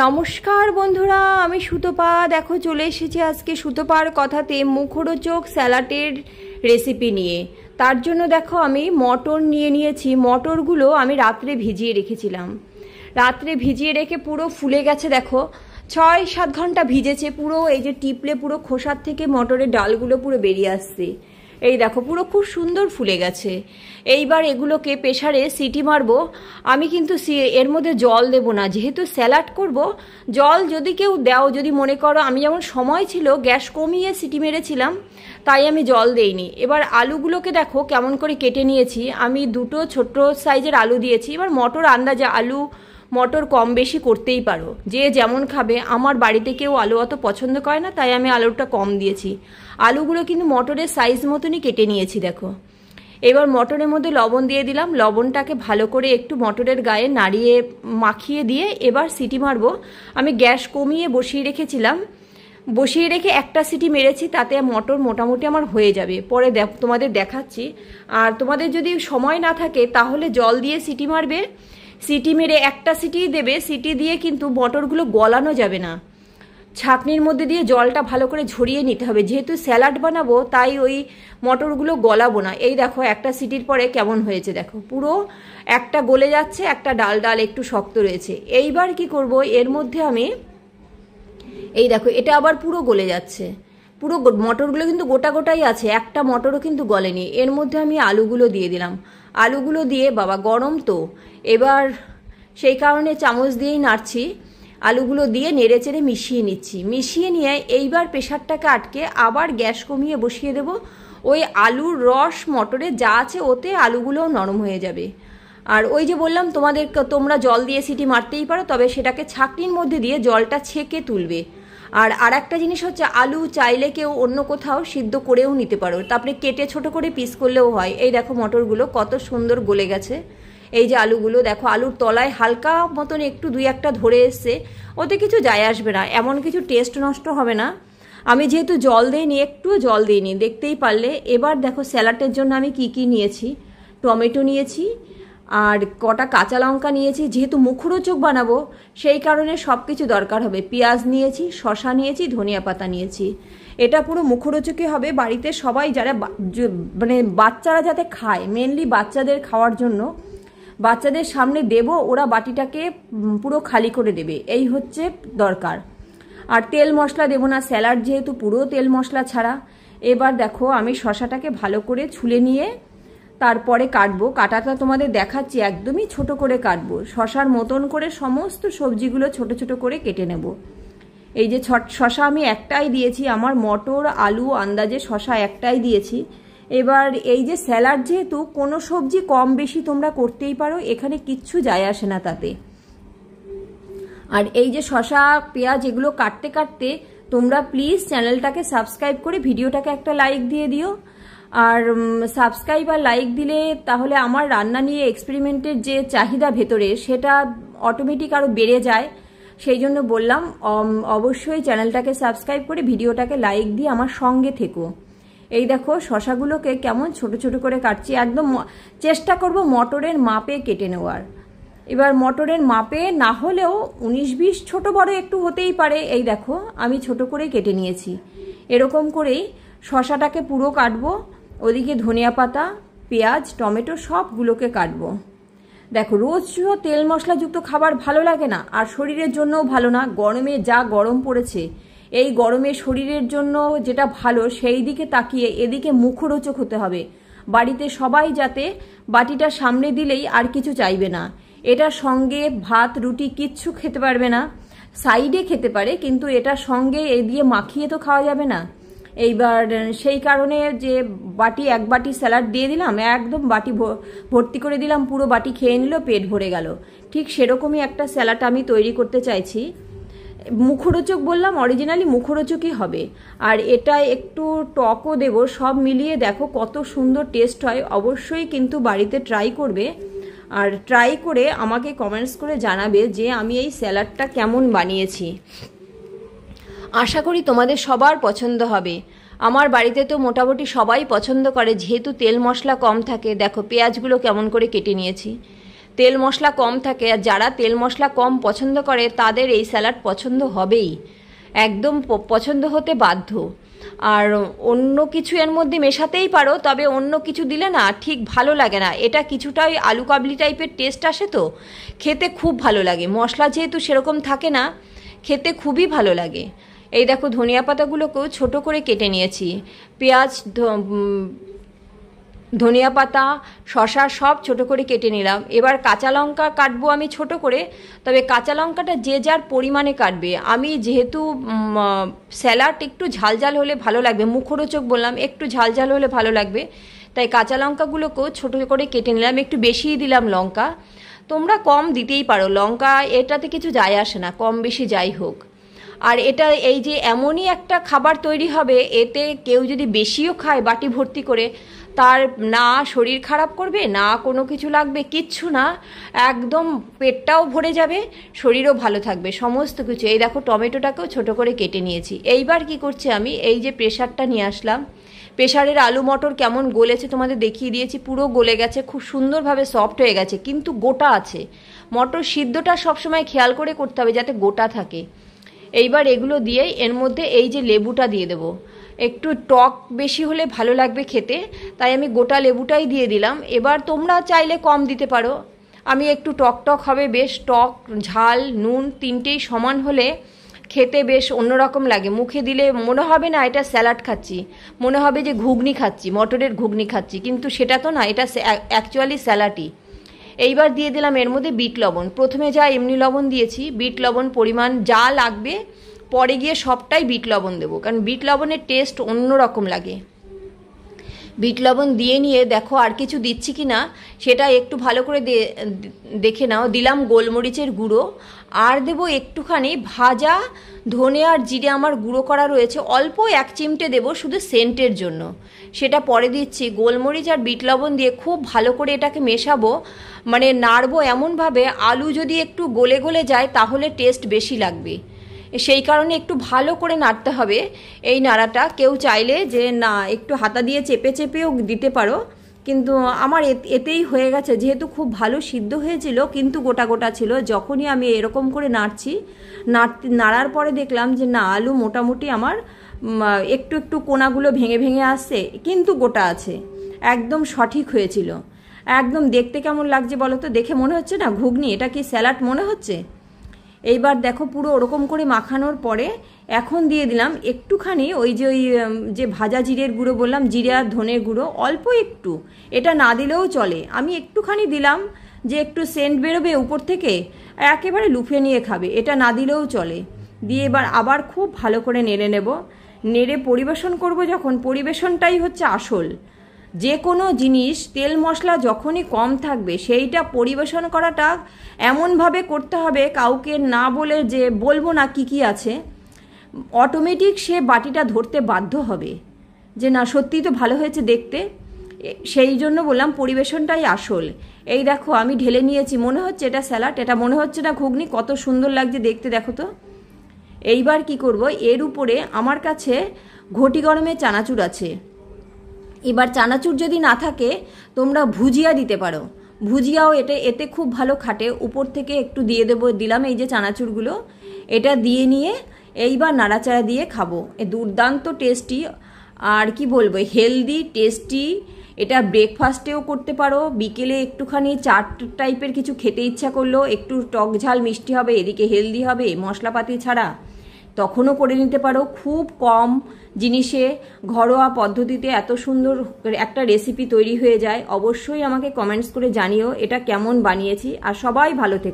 নমস্কার বন্ধুরা, আমি সুতপা। দেখো চলে এসেছি আজকে সুতপার কথাতে মুখরোচক স্যালাডের রেসিপি নিয়ে। তার জন্য দেখো আমি মটর নিয়ে নিয়েছি। মটরগুলো আমি রাত্রে ভিজিয়ে রেখেছিলাম। রাত্রে ভিজিয়ে রেখে পুরো ফুলে গেছে। দেখো 6-7 ঘন্টা ভিজেছে পুরো। এই যে টিপলে পুরো খোসার থেকে মটরের ডালগুলো পুরো বেরিয়ে আসছে। এই দেখো পুরো খুব সুন্দর ফুলে গেছে। এইবার এগুলোকে প্রেসারে সিটি মারবো। আমি কিন্তু এর মধ্যে জল দেব না, যেহেতু স্যালাড করব। জল যদি কেউ দাও, যদি মনে করো, আমি যেমন সময় ছিল গ্যাস কমিয়ে সিটি মেরেছিলাম, তাই আমি জল দেইনি। এবার আলুগুলোকে দেখো কেমন করে কেটে নিয়েছি। আমি 2টো ছোট সাইজের আলু দিয়েছি। এবার মটর আন্দাজে, আলু মটর কম বেশি করতেই পারো, যে যেমন খাবে। আমার বাড়িতে কেউ আলু অত পছন্দ করে না, তাই আমি আলুটা কম দিয়েছি। আলুগুলো কিন্তু মটরের সাইজ মতনই কেটে নিয়েছি দেখো। এবার মটরের মধ্যে লবণ দিয়ে দিলাম। লবণটাকে ভালো করে একটু মটরের গায়ে নাড়িয়ে মাখিয়ে দিয়ে এবার সিটি মারবো। আমি গ্যাস কমিয়ে বসিয়ে রেখেছিলাম। বসিয়ে রেখে একটা সিটি মেরেছি, তাতে মটর মোটামুটি আমার হয়ে যাবে। পরে তোমাদের দেখাচ্ছি। আর তোমাদের যদি সময় না থাকে তাহলে জল দিয়ে সিটি মারবে। সিটি মেরে একটা সিটি দেবে। সিটি দিয়ে কিন্তু মটরগুলো গলানো যাবে না। ছাঁকনির মধ্যে দিয়ে জলটা ভালো করে ঝরিয়ে নিতে হবে। যেহেতু স্যালাড বানাবো তাই ওই মটরগুলো গলাবো না। এই দেখো একটা সিটির পরে কেমন হয়েছে দেখো। পুরো একটা গলে যাচ্ছে, একটা ডাল ডাল একটু শক্ত রয়েছে। এইবার কি করব, এর মধ্যে আমি এই দেখো এটা আবার পুরো গলে যাচ্ছে। পুরো মটরগুলো কিন্তু গোটা গোটাই আছে, একটা মটরও কিন্তু গলেনি। এর মধ্যে আমি আলুগুলো দিয়ে দিলাম। আলুগুলো দিয়ে, বাবা গরম তো, এবার সেই কারণে চামচ দিয়েই নাড়ছি। আলুগুলো দিয়ে নেড়ে চেড়ে মিশিয়ে নিচ্ছি। মিশিয়ে নিয়ে এইবার প্রেশারটাকে আটকে আবার গ্যাস কমিয়ে বসিয়ে দেব। ওই আলুর রস মটরে যা আছে ওতে আলুগুলোও নরম হয়ে যাবে। আর ওই যে বললাম তোমরা জল দিয়ে সিটি মারতেই পারো, তবে সেটাকে ছাঁকনির মধ্যে দিয়ে জলটা ছেঁকে তুলবে। আর একটা জিনিস হচ্ছে, আলু চাইলে কেউ অন্য কোথাও সিদ্ধ করেও নিতে পারো, তারপরে কেটে ছোট করে পিস করলেও হয়। এই দেখো মটরগুলো কত সুন্দর গলে গেছে। এই যে আলুগুলো দেখো, আলুর তলায় হালকা মতন একটু 2-1টা ধরে এসছে। ওতে কিছু যায় আসবে না, এমন কিছু টেস্ট নষ্ট হবে না। আমি যেহেতু জল দিইনি, একটুও জল দিইনি, দেখতেই পারলে। এবার দেখো স্যালাডের জন্য আমি কি নিয়েছি। টমেটো নিয়েছি, আর কটা কাঁচা লঙ্কা নিয়েছি। যেহেতু মুখরোচক বানাবো সেই কারণে সব কিছু দরকার হবে। পেঁয়াজ নিয়েছি, শসা নিয়েছি, ধনিয়া পাতা নিয়েছি। এটা পুরো মুখরোচকই হবে। বাড়িতে সবাই যারা মানে বাচ্চারা যাতে খায়, মেনলি বাচ্চাদের খাওয়ার জন্য, বাচ্চাদের সামনে দেব, ওরা বাটিটাকে পুরো খালি করে দেবে, এই হচ্ছে দরকার। আর তেল মশলা দেবো না, স্যালাড যেহেতু পুরো তেল মশলা ছাড়া। এবার দেখো আমি শসাটাকে ভালো করে ছুলে নিয়ে তারপরে কাটবো। কাটাটা তোমাদের দেখাচ্ছি, একদমই ছোট করে কাটবো। শসার মতন করে সমস্ত সবজিগুলো ছোট ছোট করে কেটে নেব। এই যে শসা আমি একটাই দিয়েছি, আমার মটর আলু আন্দাজে শসা একটাই দিয়েছি। এবার এই যে স্যালাড, যেহেতু কোনো সবজি কম বেশি তোমরা করতেই পারো, এখানে কিচ্ছু যায় আসে না তাতে। আর এই যে শসা পেঁয়াজ এগুলো কাটতে কাটতে তোমরা প্লিজ চ্যানেলটাকে সাবস্ক্রাইব করে ভিডিওটাকে একটা লাইক দিয়ে দিও। আর সাবস্ক্রাইব আর লাইক দিলে তাহলে আমার রান্না নিয়ে এক্সপেরিমেন্টের যে চাহিদা ভেতরে, সেটা অটোমেটিক আরও বেড়ে যায়। সেই জন্য বললাম, অবশ্যই চ্যানেলটাকে সাবস্ক্রাইব করে ভিডিওটাকে লাইক দিয়ে আমার সঙ্গে থেকো। এই দেখো শসাগুলোকে কেমন ছোট ছোট করে কাটছি। একদম চেষ্টা করব মটরের মাপে কেটে নেওয়ার। এবার মটরের মাপে না হলেও 19-20 ছোট বড় একটু হতেই পারে। এই দেখো আমি ছোট করে কেটে নিয়েছি। এরকম করেই শসাটাকে পুরো কাটবো। ওদিকে ধনিয়া পাতা, পেঁয়াজ, টমেটো সবগুলোকে কাটবো। দেখো রোজ তেল মশলাযুক্ত খাবার ভালো লাগে না, আর শরীরের জন্যও ভালো না। গরমে যা গরম পড়েছে, এই গরমে শরীরের জন্য যেটা ভালো সেই দিকে তাকিয়ে এদিকে মুখরোচক হতে হবে। বাড়িতে সবাই যাতে বাটিটা সামনে দিলেই আর কিছু চাইবে না। এটার সঙ্গে ভাত রুটি কিচ্ছু খেতে পারবে না, সাইডে খেতে পারে, কিন্তু এটার সঙ্গে এ দিয়ে মাখিয়ে তো খাওয়া যাবে না। এইবার সেই কারণে যে এক বাটি স্যালাড দিয়ে দিলাম, একদম বাটি ভর্তি করে দিলাম, পুরো বাটি খেয়ে নিল, পেট ভরে গেল। ঠিক সেরকমই একটা স্যালাড আমি তৈরি করতে চাইছি। মুখরোচক বললাম, অরিজিনালি মুখরোচকই হবে। আর এটা একটু টকও দেব। সব মিলিয়ে দেখো কত সুন্দর টেস্ট হয়। অবশ্যই কিন্তু বাড়িতে ট্রাই করবে, আর ট্রাই করে আমাকে কমেন্টস করে জানাবে যে আমি এই স্যালাডটা কেমন বানিয়েছি। আশা করি তোমাদের সবার পছন্দ হবে। আমার বাড়িতে তো মোটামুটি সবাই পছন্দ করে, যেহেতু তেল মশলা কম থাকে। দেখো পেঁয়াজগুলো কেমন করে কেটে নিয়েছি। তেল মশলা কম থাকে, আর যারা তেল মশলা কম পছন্দ করে তাদের এই স্যালাড পছন্দ হবেই, একদম পছন্দ হতে বাধ্য। আর অন্য কিছু এর মধ্যে মেশাতেই পারো, তবে অন্য কিছু দিলে না ঠিক ভালো লাগে না। এটা কিছুটা ওই আলু কাবলি টাইপের টেস্ট আসে, তো খেতে খুব ভালো লাগে। মশলা যেহেতু সেরকম থাকে না, খেতে খুবই ভালো লাগে। এই দেখো ধনিয়া পাতাগুলোকেও ছোট করে কেটে নিয়েছি, পেঁয়াজ, ধনিয়া পাতা, শসা সব ছোট করে কেটে নিলাম। এবার কাঁচা লঙ্কা কাটবো আমি ছোট করে, তবে কাঁচা লঙ্কাটা যে যার পরিমাণে কাটবে। আমি যেহেতু স্যালাড একটু ঝালঝাল হলে ভালো লাগবে, মুখরোচক বললাম, একটু ঝালঝাল হলে ভালো লাগবে, তাই কাঁচা লঙ্কাগুলোকেও ছোট করে কেটে নিলাম। একটু বেশিই দিলাম লঙ্কা, তোমরা কম দিতেই পারো লঙ্কা, এটাতে কিছু যায় আসে না, কম বেশি যাই হোক। আর এটা এই যে এমনই একটা খাবার তৈরি হবে, এতে কেউ যদি বেশিও খায় বাটি ভর্তি করে, তার না শরীর খারাপ করবে, না কোনো কিছু লাগবে, কিচ্ছু না, একদম পেটটাও ভরে যাবে, শরীরও ভালো থাকবে, সমস্ত কিছু। এই দেখো টমেটোটাকেও ছোট করে কেটে নিয়েছি। এইবার কি করছি আমি, এই যে প্রেসারটা নিয়ে আসলাম, প্রেসারের আলু মটর কেমন গলেছে তোমাদের দেখিয়ে দিয়েছি, পুরো গলে গেছে, খুব সুন্দরভাবে সফট হয়ে গেছে, কিন্তু গোটা আছে। মটর সিদ্ধটা সবসময় খেয়াল করে করতে হবে যাতে গোটা থাকে। এইবার এগুলো দিয়ে এর মধ্যে এই যে লেবুটা দিয়ে দেবো, একটু টক বেশি হলে ভালো লাগবে খেতে, তাই আমি গোটা লেবুটাই দিয়ে দিলাম। এবার তোমরা চাইলে কম দিতে পারো, আমি একটু টক টক হবে, বেশ টক ঝাল নুন তিনটেই সমান হলে খেতে বেশ অন্যরকম লাগে। মুখে দিলে মনে হবে না এটা স্যালাড খাচ্ছি, মনে হবে যে ঘুগনি খাচ্ছি, মটরের ঘুগনি খাচ্ছি, কিন্তু সেটা তো না, এটা অ্যাকচুয়ালি স্যালাডই। এইবার দিয়ে দিলাম এর মধ্যে বিট লবণ, প্রথমে যা এমনি লবণ দিয়েছি, বিট লবণ পরিমাণ যা লাগবে, পরে গিয়ে সবটাই বিট লবণ দেবো, কারণ বিট লবণের টেস্ট অন্যরকম লাগে। বিট লবণ দিয়ে নিয়ে দেখো আর কিছু দিচ্ছি কি না সেটা একটু ভালো করে দেখে নাও। দিলাম গোলমরিচের গুঁড়ো, আর দেবো একটুখানি ভাজা ধনে আর জিরে আমার গুঁড়ো করা রয়েছে, অল্প 1 চিমটে দেবো শুধু সেন্টের জন্য, সেটা পরে দিচ্ছি। গোলমরিচ আর বিট লবণ দিয়ে খুব ভালো করে এটাকে মেশাবো, মানে নাড়বো এমনভাবে আলু যদি একটু গলে গলে যায় তাহলে টেস্ট বেশি লাগবে, সেই কারণে একটু ভালো করে নাড়তে হবে এই নাড়াটা। কেউ চাইলে যে না একটু হাতা দিয়ে চেপে চেপেও দিতে পারো, কিন্তু আমার এতেই হয়ে গেছে, যেহেতু খুব ভালো সিদ্ধ হয়েছিল কিন্তু গোটা গোটা ছিল। যখনই আমি এরকম করে নাড়ার পরে দেখলাম যে না আলু মোটামুটি আমার একটু একটু কোনাগুলো ভেঙে ভেঙে আসছে, কিন্তু গোটা আছে, একদম সঠিক হয়েছিল। একদম দেখতে কেমন লাগছে বলো তো, দেখে মনে হচ্ছে না ঘুগনি, এটা কি স্যালাড মনে হচ্ছে? এইবার দেখো পুরো ওরকম করে মাখানোর পরে এখন দিয়ে দিলাম একটুখানি ওই যে ভাজা জিরের গুঁড়ো বললাম, জিরে আর ধনের গুঁড়ো অল্প একটু, এটা না দিলেও চলে, আমি একটুখানি দিলাম যে একটু সেন্ট বেরোবে উপর থেকে, একেবারে লুফে নিয়ে খাবে, এটা না দিলেও চলে। দিয়ে এবার আবার খুব ভালো করে নেড়ে নেব, নেড়ে পরিবেশন করব যখন, পরিবেশনটাই হচ্ছে আসল। যে কোনো জিনিস তেল মশলা যখনই কম থাকবে সেইটা পরিবেশন করাটা এমনভাবে করতে হবে, কাউকে না বলে যে বলবো না কি কি আছে, অটোমেটিক সে বাটিটা ধরতে বাধ্য হবে যে না সত্যিই তো ভালো হয়েছে দেখতে। সেই জন্য বললাম পরিবেশনটাই আসল। এই দেখো আমি ঢেলে নিয়েছি, মনে হচ্ছে এটা স্যালাড, এটা মনে হচ্ছে না ঘুগনি, কত সুন্দর লাগছে দেখতে দেখো তো। এইবার কি করব, এর উপরে আমার কাছে ঘটি গরমে চানাচুর আছে, এবার চানাচুর যদি না থাকে তোমরা ভুজিয়া দিতে পারো, ভুজিয়াও এতে খুব ভালো খাটে। উপর থেকে একটু দিয়ে দিলাম এই যে চানাচুরগুলো, এটা দিয়ে নিয়ে এইবার নাড়াচাড়া দিয়ে খাবো, দুর্দান্ত টেস্টি। আর কি বলবো, হেলদি টেস্টি, এটা ব্রেকফাস্টেও করতে পারো, বিকেলে একটুখানি চাট টাইপের কিছু খেতে ইচ্ছা করলো, একটু টক ঝাল মিষ্টি হবে, এদিকে হেলদি হবে মশলাপাতি ছাড়া, তখনও করে নিতে পারো। খুব কম জিনিসে ঘরোয়া পদ্ধতিতে এত সুন্দর একটা রেসিপি তৈরি হয়ে যায়। অবশ্যই আমাকে কমেন্টস করে জানিও এটা কেমন বানিয়েছি, আর সবাই ভালো থেকো।